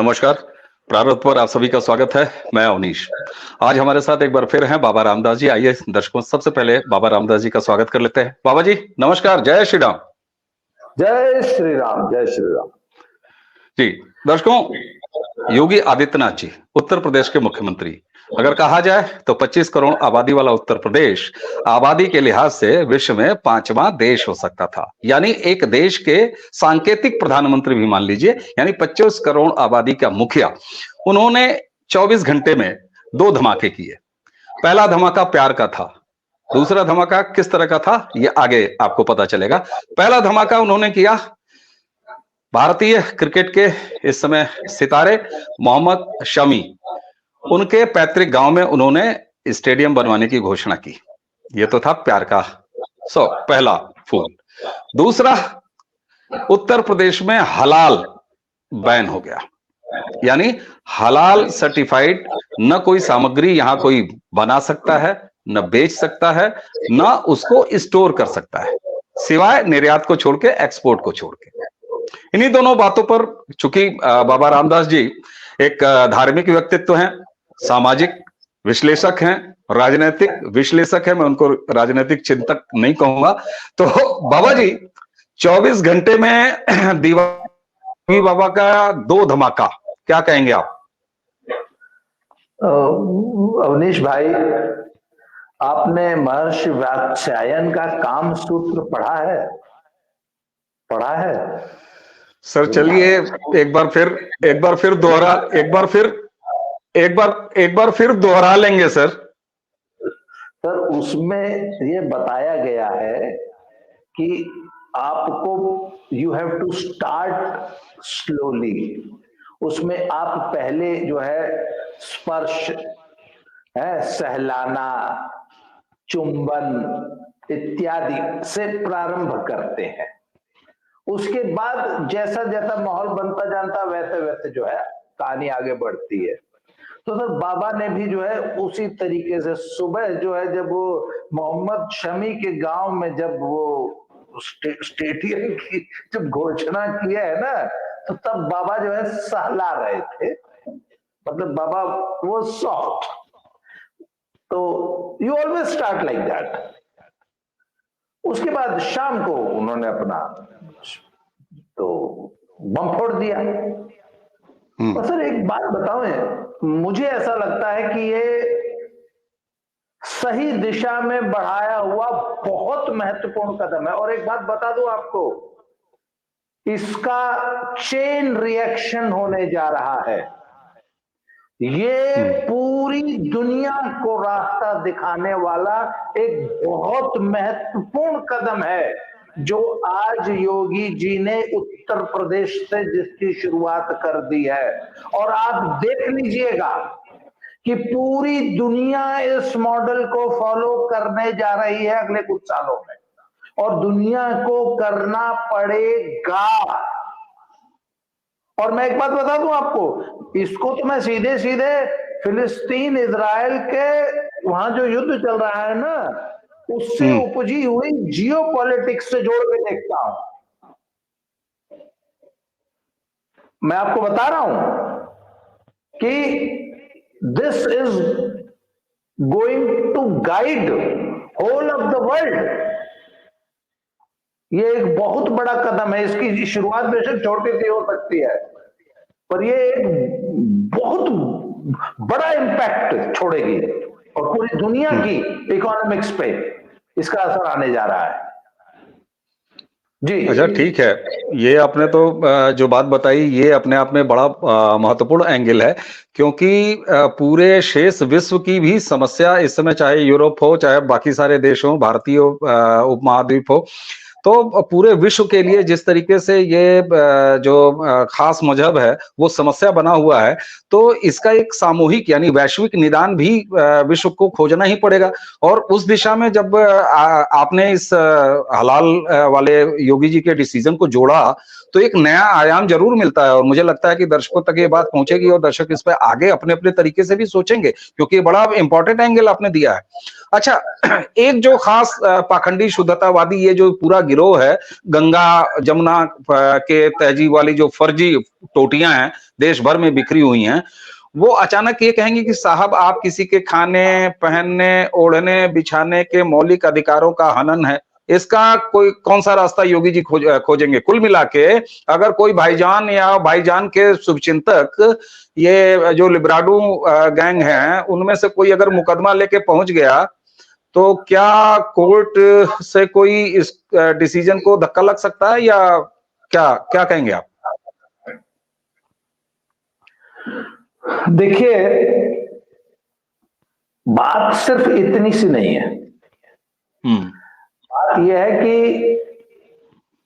नमस्कार। प्रारंभ पर आप सभी का स्वागत है। मैं अवनीश। आज हमारे साथ एक बार फिर हैं बाबा रामदास जी। आइए दर्शकों, सबसे पहले बाबा रामदास जी का स्वागत कर लेते हैं। बाबा जी नमस्कार, जय श्री राम। जय श्री राम, जय श्री राम जी। दर्शकों, योगी आदित्यनाथ जी उत्तर प्रदेश के मुख्यमंत्री। अगर कहा जाए तो 25 करोड़ आबादी वाला उत्तर प्रदेश आबादी के लिहाज से विश्व में 5वां देश हो सकता था, यानी एक देश के सांकेतिक प्रधानमंत्री भी मान लीजिए, यानी 25 करोड़ आबादी का मुखिया। उन्होंने 24 घंटे में 2 धमाके किए। पहला धमाका प्यार का था, दूसरा धमाका किस तरह का था ये आगे आपको पता चलेगा। पहला धमाका उन्होंने किया भारतीय क्रिकेट के इस समय सितारे मोहम्मद शमी, उनके पैतृक गांव में उन्होंने स्टेडियम बनवाने की घोषणा की। यह तो था प्यार का पहला फूल। दूसरा, उत्तर प्रदेश में हलाल बैन हो गया, यानी हलाल सर्टिफाइड न कोई सामग्री यहां कोई बना सकता है, न बेच सकता है, न उसको स्टोर कर सकता है, सिवाय निर्यात को छोड़ के, एक्सपोर्ट को छोड़ के। इन्हीं दोनों बातों पर चूंकि बाबा रामदास जी एक धार्मिक व्यक्तित्व हैं, सामाजिक विश्लेषक हैं, राजनीतिक विश्लेषक हैं, मैं उनको राजनीतिक चिंतक नहीं कहूंगा। तो बाबा जी 24 घंटे में दीवार बाबा का 2 धमाका, क्या कहेंगे आप? अवनीश भाई, आपने महर्षि वात्स्यायन का काम सूत्र पढ़ा है? सर चलिए एक बार फिर दोहरा लेंगे सर। सर उसमें ये बताया गया है कि आपको you have to start slowly. उसमें आप पहले जो है स्पर्श है, सहलाना, चुंबन इत्यादि से प्रारंभ करते हैं। उसके बाद जैसा जैसा माहौल बनता जानता वैसे वैसे जो है कहानी आगे बढ़ती है। तो सर बाबा ने भी जो है उसी तरीके से सुबह जो है जब वो मोहम्मद शमी के गांव में जब वो स्टेडियम की जब घोषणा किया है ना, तो तब बाबा जो है सहला रहे थे, मतलब बाबा वो सॉफ्ट। तो you always start like that. उसके बाद शाम को उन्होंने अपना तो बम फोड़ दिया। और सर एक बात बताओ, मुझे ऐसा लगता है कि ये सही दिशा में बढ़ाया हुआ बहुत महत्वपूर्ण कदम है। और एक बात बता दूं आपको, इसका चेन रिएक्शन होने जा रहा है। ये पूरी दुनिया को रास्ता दिखाने वाला एक बहुत महत्वपूर्ण कदम है जो आज योगी जी ने उत्तर प्रदेश से जिसकी शुरुआत कर दी है। और आप देख लीजिएगा कि पूरी दुनिया इस मॉडल को फॉलो करने जा रही है अगले कुछ सालों में, और दुनिया को करना पड़ेगा। और मैं एक बात बता दूं आपको, इसको तो मैं सीधे सीधे फिलिस्तीन इजराइल के वहां जो युद्ध चल रहा है ना, उससे उपजी हुई जियोपॉलिटिक्स से जोड़ के देखता हूं। मैं आपको बता रहा हूं कि this is going to guide whole of the world. ये एक बहुत बड़ा कदम है। इसकी शुरुआत बेशक छोटी सी हो सकती है, पर ये एक बहुत बड़ा इम्पैक्ट छोड़ेगी और पूरी दुनिया की इकोनॉमिक्स पे इसका असर आने जा रहा है। जी अच्छा ठीक है, ये आपने तो जो बात बताई ये अपने आप में बड़ा महत्वपूर्ण एंगल है, क्योंकि पूरे शेष विश्व की भी समस्या इस समय, चाहे यूरोप हो चाहे बाकी सारे देश हो, भारतीय उपमहाद्वीप हो, तो पूरे विश्व के लिए जिस तरीके से ये जो खास मजहब है वो समस्या बना हुआ है, तो इसका एक सामूहिक यानी वैश्विक निदान भी विश्व को खोजना ही पड़ेगा। और उस दिशा में जब आपने इस हलाल वाले योगी जी के डिसीजन को जोड़ा तो एक नया आयाम जरूर मिलता है। और मुझे लगता है कि दर्शकों तक ये बात पहुंचेगी और दर्शक इस पर आगे अपने अपने तरीके से भी सोचेंगे, क्योंकि बड़ा इंपॉर्टेंट एंगल आपने दिया है। अच्छा, एक जो खास पाखंडी शुद्धतावादी ये जो पूरा गिरोह है, गंगा जमुना के तहजीब वाली जो फर्जी टोटियां हैं देश भर में बिखरी हुई हैं, वो अचानक ये कहेंगे कि साहब आप किसी के खाने, पहनने, ओढ़ने, बिछाने के मौलिक अधिकारों का हनन है। इसका कोई कौन सा रास्ता योगी जी खोजेंगे? कुल मिला के अगर कोई भाईजान या भाईजान के शुभचिंतक ये जो लिब्राडो गैंग हैं उनमें से कोई अगर मुकदमा लेके पहुंच गया तो क्या कोर्ट से कोई इस डिसीजन को धक्का लग सकता है या क्या क्या कहेंगे आप? देखिए, बात सिर्फ इतनी सी नहीं है। बात यह है कि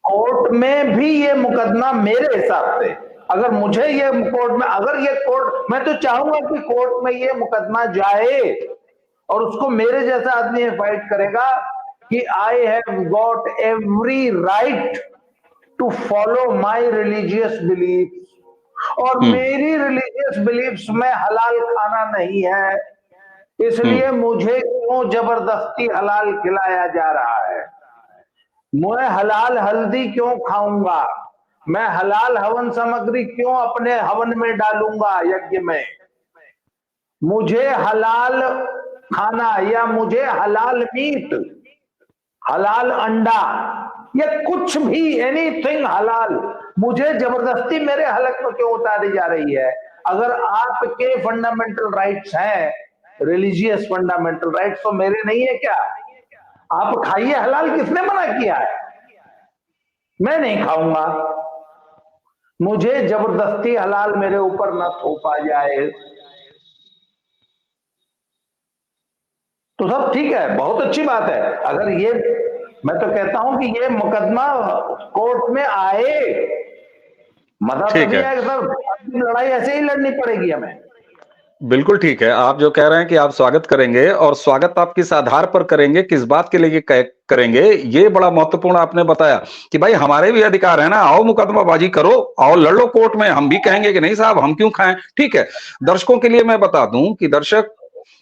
कोर्ट में भी ये मुकदमा मेरे हिसाब से, अगर मुझे ये कोर्ट में, अगर ये कोर्ट, मैं तो चाहूंगा कि कोर्ट में ये मुकदमा जाए और उसको मेरे जैसा आदमी फाइट करेगा कि I have got every right to follow my religious belief, और मेरी रिलीजियस बिलीफ्स में हलाल खाना नहीं है, इसलिए मुझे क्यों जबरदस्ती हलाल खिलाया जा रहा है? मैं हलाल हल्दी क्यों खाऊंगा? मैं हलाल हवन सामग्री क्यों अपने हवन में डालूंगा यज्ञ में? मुझे हलाल खाना या मुझे हलाल मीट, हलाल अंडा या कुछ भी, एनीथिंग हलाल, मुझे जबरदस्ती मेरे हलक में क्यों उतारी जा रही है? अगर आपके फंडामेंटल राइट्स हैं, रिलीजियस फंडामेंटल राइट्स, तो मेरे नहीं है क्या? आप खाइए हलाल, किसने मना किया है? मैं नहीं खाऊंगा। मुझे जबरदस्ती हलाल मेरे ऊपर न थोपा जाए तो सब ठीक है, बहुत अच्छी बात है। अगर ये, मैं तो कहता हूं कि ये मुकदमा कोर्ट में आए, मतलब ठीक है, सर लड़ाई ऐसे ही लड़नी पड़ेगी हमें। बिल्कुल ठीक है। आप जो कह रहे हैं कि आप स्वागत करेंगे, और स्वागत आप किस आधार पर करेंगे, किस बात के लिए करेंगे, ये बड़ा महत्वपूर्ण आपने बताया कि भाई हमारे भी अधिकार है ना, आओ मुकदमाबाजी करो, आओ लड़ लो कोर्ट में। हम भी कहेंगे कि नहीं साहब हम क्यों खाएं। ठीक है, दर्शकों के लिए मैं बता दूं कि दर्शक,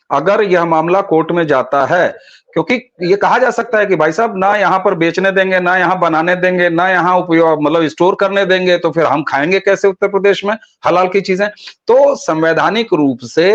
अगर यह मामला कोर्ट में जाता है, क्योंकि ये कहा जा सकता है कि भाई साहब ना यहाँ पर बेचने देंगे, ना यहाँ बनाने देंगे, ना यहाँ उपयोग मतलब स्टोर करने देंगे, तो फिर हम खाएंगे कैसे उत्तर प्रदेश में हलाल की चीजें? तो संवैधानिक रूप से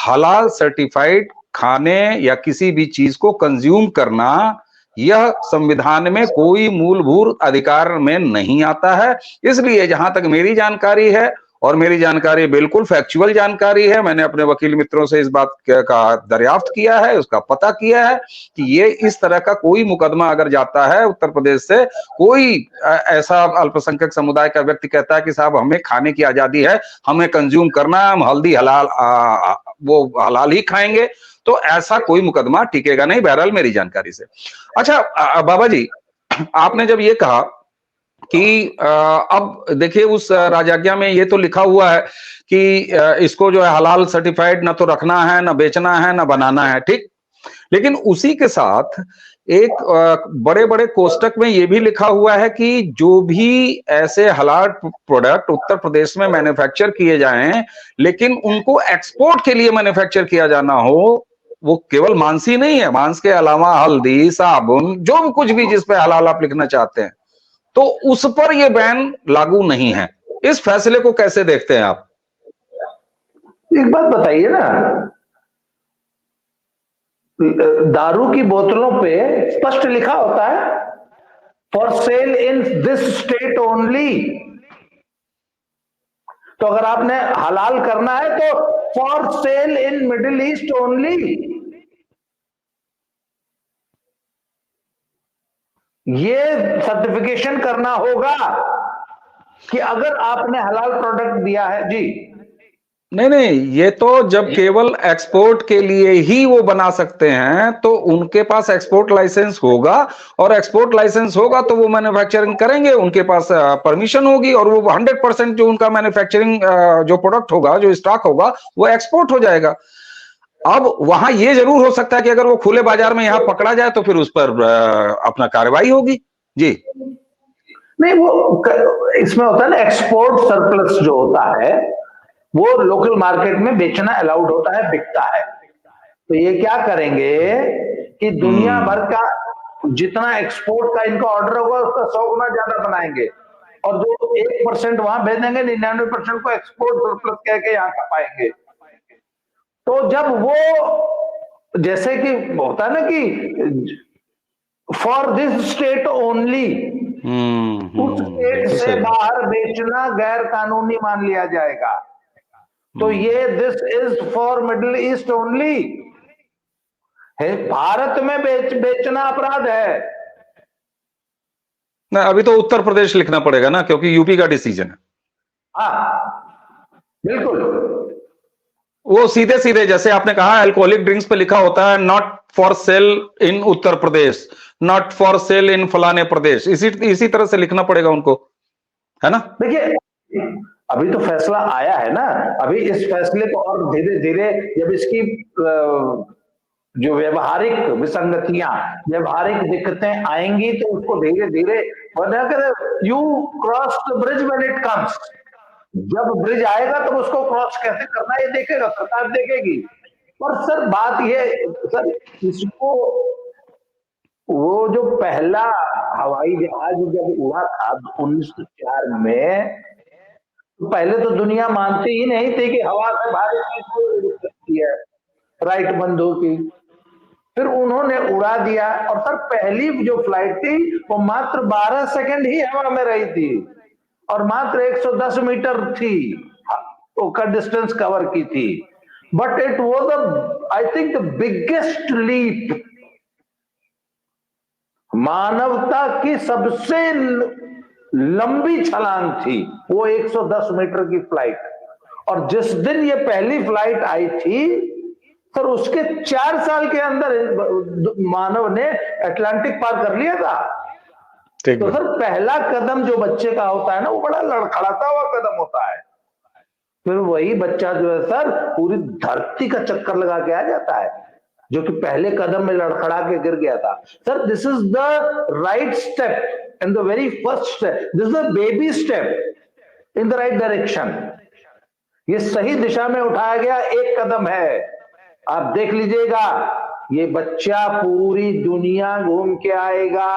हलाल सर्टिफाइड खाने या किसी भी चीज को कंज्यूम करना, यह संविधान में कोई मूलभूत अधिकार में नहीं आता है। इसलिए जहां तक मेरी जानकारी है, और मेरी जानकारी बिल्कुल फैक्चुअल जानकारी है, मैंने अपने वकील मित्रों से इस बात का दरियाफ्त किया है, उसका पता किया है कि ये इस तरह का कोई मुकदमा अगर जाता है उत्तर प्रदेश से, कोई ऐसा अल्पसंख्यक समुदाय का व्यक्ति कहता है कि साहब हमें खाने की आजादी है, हमें कंज्यूम करना है, हम हल्दी हलाल वो हलाल ही खाएंगे, तो ऐसा कोई मुकदमा टिकेगा नहीं, बहरहाल मेरी जानकारी से। अच्छा बाबा जी, आपने जब ये कहा कि अब देखिए उस राजाज्ञा में ये तो लिखा हुआ है कि इसको जो है हलाल सर्टिफाइड ना तो रखना है, ना बेचना है, ना बनाना है, ठीक। लेकिन उसी के साथ एक बड़े बड़े कोष्टक में ये भी लिखा हुआ है कि जो भी ऐसे हलाल प्रोडक्ट उत्तर प्रदेश में मैन्युफैक्चर किए जाएं, लेकिन उनको एक्सपोर्ट के लिए मैन्युफैक्चर किया जाना हो, वो केवल मांस ही नहीं है, मांस के अलावा हल्दी, साबुन, जो भी कुछ भी जिस पे हलाल आप लिखना चाहते हैं, तो उस पर यह बैन लागू नहीं है। इस फैसले को कैसे देखते हैं आप? एक बात बताइए ना, दारू की बोतलों पे स्पष्ट लिखा होता है for sale in this state only. तो अगर आपने हलाल करना है तो for sale in middle east only. ये सर्टिफिकेशन करना होगा कि अगर आपने हलाल प्रोडक्ट दिया है जी। नहीं, ये तो जब केवल एक्सपोर्ट के लिए ही वो बना सकते हैं तो उनके पास एक्सपोर्ट लाइसेंस होगा, और एक्सपोर्ट लाइसेंस होगा तो वो मैन्युफैक्चरिंग करेंगे, उनके पास परमिशन होगी, और वो 100% जो उनका मैन्युफैक्चरिंग जो प्रोडक्ट होगा, जो स्टॉक होगा, वो एक्सपोर्ट हो जाएगा। अब वहां ये जरूर हो सकता है कि अगर वो खुले बाजार में यहां पकड़ा जाए तो फिर उस पर अपना कार्रवाई होगी जी। नहीं, वो इसमें होता है ना, एक्सपोर्ट सरप्लस जो होता है वो लोकल मार्केट में बेचना अलाउड होता है, बिकता है। तो ये क्या करेंगे कि दुनिया भर का जितना एक्सपोर्ट का इनका ऑर्डर होगा उसका 100 गुना ज्यादा बनाएंगे, और जो 1% वहां भेजेंगे 99% को एक्सपोर्ट सरप्लस कह के यहाँ खपाएंगे। तो जब वो जैसे कि होता है ना कि फॉर दिस स्टेट ओनली, उस स्टेट से बाहर बेचना गैर कानूनी मान लिया जाएगा। तो ये this is for middle east only, Bharat में बेचना अपराध है। ना, अभी तो उत्तर प्रदेश लिखना पड़ेगा ना, क्योंकि यूपी का डिसीजन है। हाँ बिल्कुल, वो सीधे सीधे जैसे आपने कहा अल्कोहलिक ड्रिंक्स पे लिखा होता है not for sale in Uttar Pradesh, not for sale in फलाने प्रदेश, इसी तरह से लिखना पड़ेगा उनको, है ना। देखिए अभी तो फैसला आया है ना, अभी इस फैसले को और धीरे धीरे जब इसकी जो व्यवहारिक विसंगतियां, व्यवहारिक दिक्कतें आएंगी तो उसको धीरे धीरे, you cross the bridge when it comes, जब ब्रिज आएगा तो उसको क्रॉस कैसे करना है ये देखेगा, सरकार देखेगी। पर सर बात ये सर, इसको वो जो पहला हवाई जहाज जब उड़ा था 1904 में, तो पहले तो दुनिया मानती ही नहीं थी कि हवा से भारी चीज उड़ सकती है, राइट बंधु की। फिर उन्होंने उड़ा दिया, और सर पहली जो फ्लाइट थी वो मात्र 12 सेकंड ही हवा में रही थी, और मात्र 110 मीटर थी का डिस्टेंस कवर की थी। But it was I think the biggest leap, मानवता की सबसे लंबी छलांग थी वो 110 मीटर की फ्लाइट। और जिस दिन ये पहली फ्लाइट आई थी सर, उसके 4 साल के अंदर मानव ने अटलांटिक पार कर लिया था। तो सर पहला कदम जो बच्चे का होता है ना, वो बड़ा लड़खड़ाता हुआ कदम होता है, फिर वही बच्चा जो है सर पूरी धरती का चक्कर लगा के आ जाता है, जो कि पहले कदम में लड़खड़ा के गिर गया था। Sir this is the right step in the very first step, this is the baby step in the right direction. ये सही दिशा में उठाया गया एक कदम है। आप देख लीजिएगा, ये बच्चा पूरी दुनिया घूम के आएगा।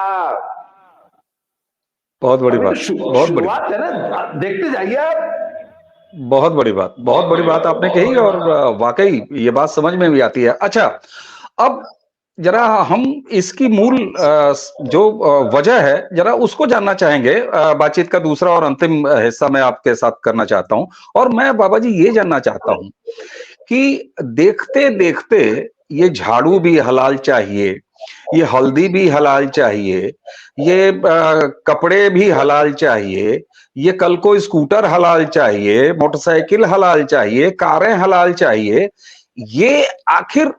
बहुत बड़ी बात, बहुत बड़ी बात है ना, देखते जाइए आप। बहुत बड़ी बात, बहुत बड़ी बात आपने कही, और वाकई ये बात समझ में भी आती है। अच्छा, अब जरा हम इसकी मूल जो वजह है जरा उसको जानना चाहेंगे। बातचीत का दूसरा और अंतिम हिस्सा मैं आपके साथ करना चाहता हूं, और मैं बाबा जी ये जानना चाहता हूं कि देखते देखते ये झाड़ू भी हलाल चाहिए, ये हल्दी भी हलाल चाहिए, ये कपड़े भी हलाल चाहिए, ये कल को स्कूटर हलाल चाहिए, मोटरसाइकिल हलाल चाहिए, कारें हलाल चाहिए, ये आखिर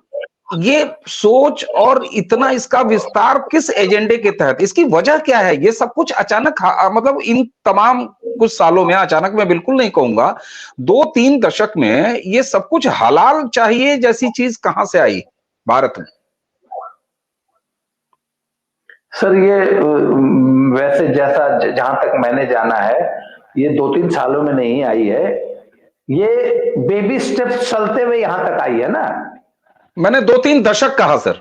ये सोच और इतना इसका विस्तार किस एजेंडे के तहत, इसकी वजह क्या है? ये सब कुछ अचानक मतलब इन तमाम कुछ सालों में, अचानक मैं बिल्कुल नहीं कहूंगा, 2-3 दशक में ये सब कुछ हलाल चाहिए जैसी चीज कहां से आई भारत में? सर ये वैसे जैसा जहां तक मैंने जाना है, ये 2-3 सालों में नहीं आई है, ये बेबी स्टेप्स चलते हुए यहां तक आई है ना। मैंने 2-3 दशक कहा सर,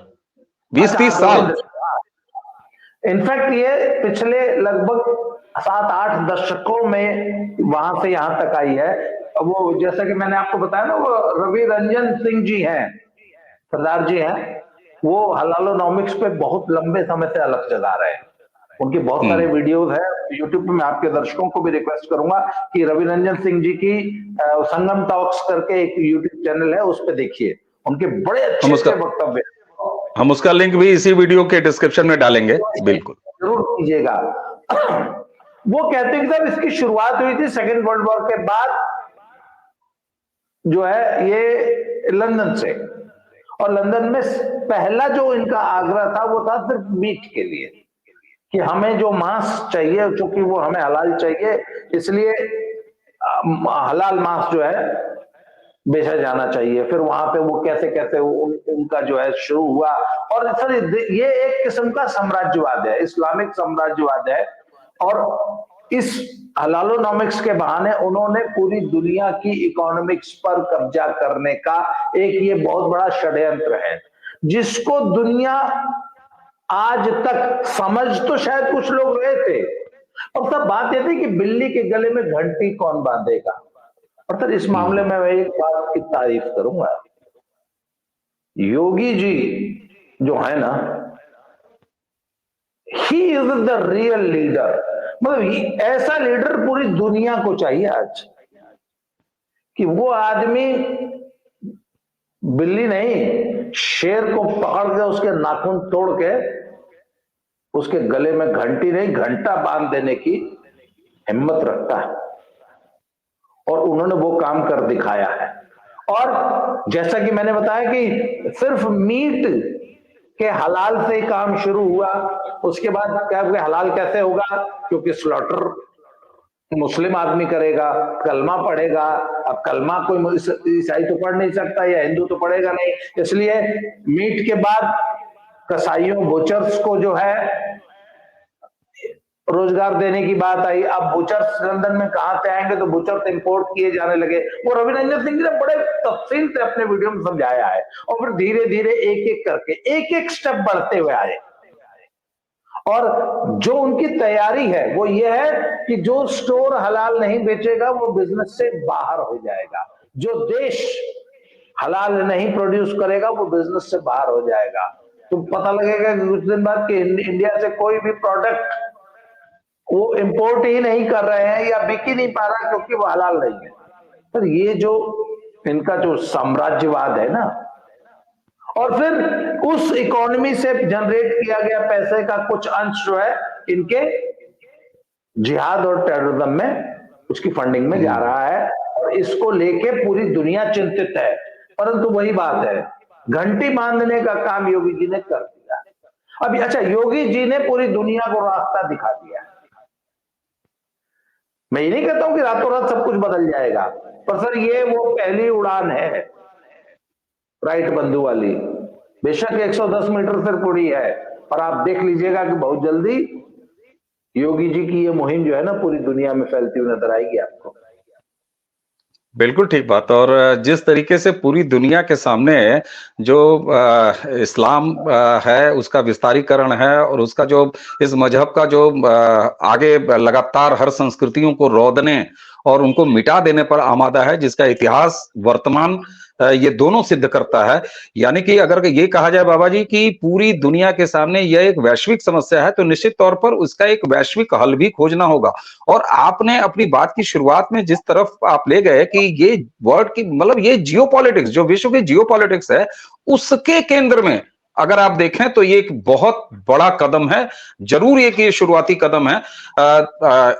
20-30 साल। इनफैक्ट ये पिछले लगभग 7-8 दशकों में वहां से यहां तक आई है। वो जैसा कि मैंने आपको बताया ना, वो रवि रंजन सिंह जी हैं, सरदार जी हैं, वो हलालोनॉमिक्स पे बहुत लंबे समय से अलग जगा रहे हैं। उनके बहुत सारे वीडियोस हैं यूट्यूब पे। मैं आपके दर्शकों को भी रिक्वेस्ट करूंगा कि रवि रंजन सिंह जी की संगम टॉक्स करके एक यूट्यूब चैनल है, उस पर देखिए, उनके बड़े अच्छे वक्तव्य। हम उसका लिंक भी इसी वीडियो के डिस्क्रिप्शन में डालेंगे, बिल्कुल जरूर कीजिएगा। वो कहते हैं कि साहब इसकी शुरुआत हुई थी सेकेंड वर्ल्ड वॉर के बाद जो है ये लंदन से, और लंदन में पहला जो इनका आग्रह था वो था सिर्फ मीट के लिए, कि हमें जो मांस चाहिए, चूंकि वो हमें हलाल चाहिए, इसलिए हलाल मांस जो है बेचा जाना चाहिए। फिर वहां पे वो कैसे कैसे उनका जो है शुरू हुआ। और सर ये एक किस्म का साम्राज्यवाद है, इस्लामिक साम्राज्यवाद है, और इस हलालोनॉमिक्स के बहाने उन्होंने पूरी दुनिया की इकोनॉमिक्स पर कब्जा करने का एक ये बहुत बड़ा षड्यंत्र है, जिसको दुनिया आज तक समझ तो शायद कुछ लोग रहे थे, और तब बात यह थी कि बिल्ली के गले में घंटी कौन बांधेगा। और फिर इस मामले में मैं एक बात की तारीफ करूंगा, योगी जी जो है ना, he is the real leader. मतलब ऐसा लीडर पूरी दुनिया को चाहिए आज, कि वो आदमी बिल्ली नहीं, शेर को पकड़ के उसके नाखून तोड़ के उसके गले में घंटी नहीं घंटा बांध देने की हिम्मत रखता है, और उन्होंने वो काम कर दिखाया है। और जैसा कि मैंने बताया कि सिर्फ मीट के हलाल से ही काम शुरू हुआ, उसके बाद क्या हलाल कैसे होगा, क्योंकि स्लॉटर मुस्लिम आदमी करेगा, कलमा पढ़ेगा। अब कलमा कोई ईसाई तो पढ़ नहीं सकता या हिंदू तो पढ़ेगा नहीं, इसलिए मीट के बाद कसाईयों बुचर्स को जो है रोजगार देने की बात आई। अब बुचर्स लंदन में कहां से आएंगे, तो बुचर्स इंपोर्ट किए जाने लगे। वो रविरंजन सिंह जी ने बड़े तफसील से अपने वीडियो में समझाया है, और फिर धीरे धीरे एक एक करके एक एक स्टेप बढ़ते हुए आए। और जो उनकी तैयारी है वो ये है कि जो स्टोर हलाल नहीं बेचेगा वो बिजनेस से बाहर हो जाएगा, जो देश हलाल नहीं प्रोड्यूस करेगा वो बिजनेस से बाहर हो जाएगा। तो पता लगेगा कि कुछ दिन बाद कि इंडिया से कोई भी प्रोडक्ट वो इंपोर्ट ही नहीं कर रहे हैं या बिक ही नहीं पा रहा क्योंकि वो हलाल नहीं है। पर ये जो इनका जो साम्राज्यवाद है ना, और फिर उस इकोनॉमी से जनरेट किया गया पैसे का कुछ अंश जो है इनके जिहाद और टेररिज्म में उसकी फंडिंग में जा रहा है, और इसको लेके पूरी दुनिया चिंतित है। परंतु वही बात है, घंटी बांधने का काम योगी जी ने कर दिया। अब अच्छा, योगी जी ने पूरी दुनिया को रास्ता दिखा दिया। मैं ये नहीं कहता हूं कि रातों रात सब कुछ बदल जाएगा, पर सर ये वो पहली उड़ान है राइट बंधु वाली। बेशक 110 मीटर सिर्फ उड़ी है, पर आप देख लीजिएगा कि बहुत जल्दी योगी जी की ये मुहिम जो है ना पूरी दुनिया में फैलती हुई नजर आएगी आपको। बिल्कुल ठीक बात। और जिस तरीके से पूरी दुनिया के सामने जो इस्लाम है उसका विस्तारीकरण है, और उसका जो इस मजहब का जो आगे लगातार हर संस्कृतियों को रौंदने और उनको मिटा देने पर आमादा है, जिसका इतिहास वर्तमान ये दोनों सिद्ध करता है। यानी कि अगर ये कहा जाए बाबा जी कि पूरी दुनिया के सामने यह एक वैश्विक समस्या है, तो निश्चित तौर पर उसका एक वैश्विक हल भी खोजना होगा। और आपने अपनी बात की शुरुआत में जिस तरफ आप ले गए कि ये वर्ल्ड की मतलब ये जियोपॉलिटिक्स, जो विश्व की जियोपॉलिटिक्स है, उसके केंद्र में अगर आप देखें तो ये एक बहुत बड़ा कदम है। जरूर एक ये शुरुआती कदम है।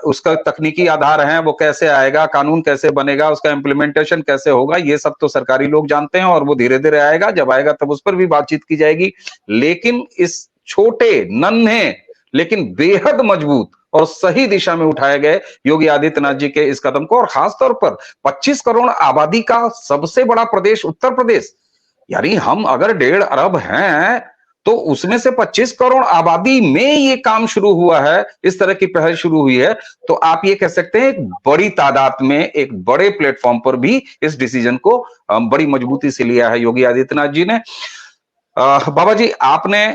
उसका तकनीकी आधार है, वो कैसे आएगा, कानून कैसे बनेगा, उसका इम्प्लीमेंटेशन कैसे होगा, ये सब तो सरकारी लोग जानते हैं, और वो धीरे धीरे आएगा। जब आएगा तब उस पर भी बातचीत की जाएगी। लेकिन इस छोटे नन्हे लेकिन बेहद मजबूत और सही दिशा में उठाए गए योगी आदित्यनाथ जी के इस कदम को, और खासतौर पर 25 करोड़ आबादी का सबसे बड़ा प्रदेश उत्तर प्रदेश, यानी हम अगर 1.5 अरब हैं तो उसमें से 25 करोड़ आबादी में ये काम शुरू हुआ है, इस तरह की पहल शुरू हुई है, तो आप ये कह सकते हैं एक बड़ी तादाद में एक बड़े प्लेटफॉर्म पर भी इस डिसीजन को बड़ी मजबूती से लिया है योगी आदित्यनाथ जी ने। बाबा जी, आपने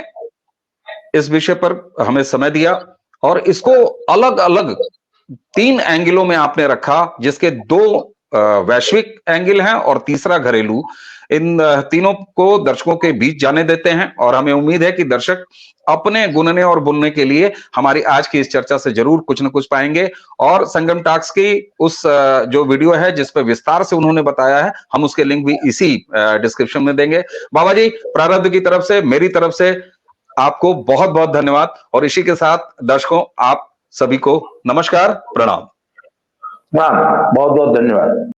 इस विषय पर हमें समय दिया, और इसको अलग अलग 3 एंगलों में आपने रखा, जिसके 2 वैश्विक एंगल हैं और तीसरा घरेलू। इन तीनों को दर्शकों के बीच जाने देते हैं, और हमें उम्मीद है कि दर्शक अपने गुनने और बुनने के लिए हमारी आज की इस चर्चा से जरूर कुछ न कुछ पाएंगे। और संगम टॉक्स की उस जो वीडियो है जिस पर विस्तार से उन्होंने बताया है, हम उसके लिंक भी इसी डिस्क्रिप्शन में देंगे। बाबा जी, प्रारब्ध की तरफ से, मेरी तरफ से आपको बहुत बहुत धन्यवाद, और इसी के साथ दर्शकों आप सभी को नमस्कार, प्रणाम। हाँ, बहुत बहुत धन्यवाद।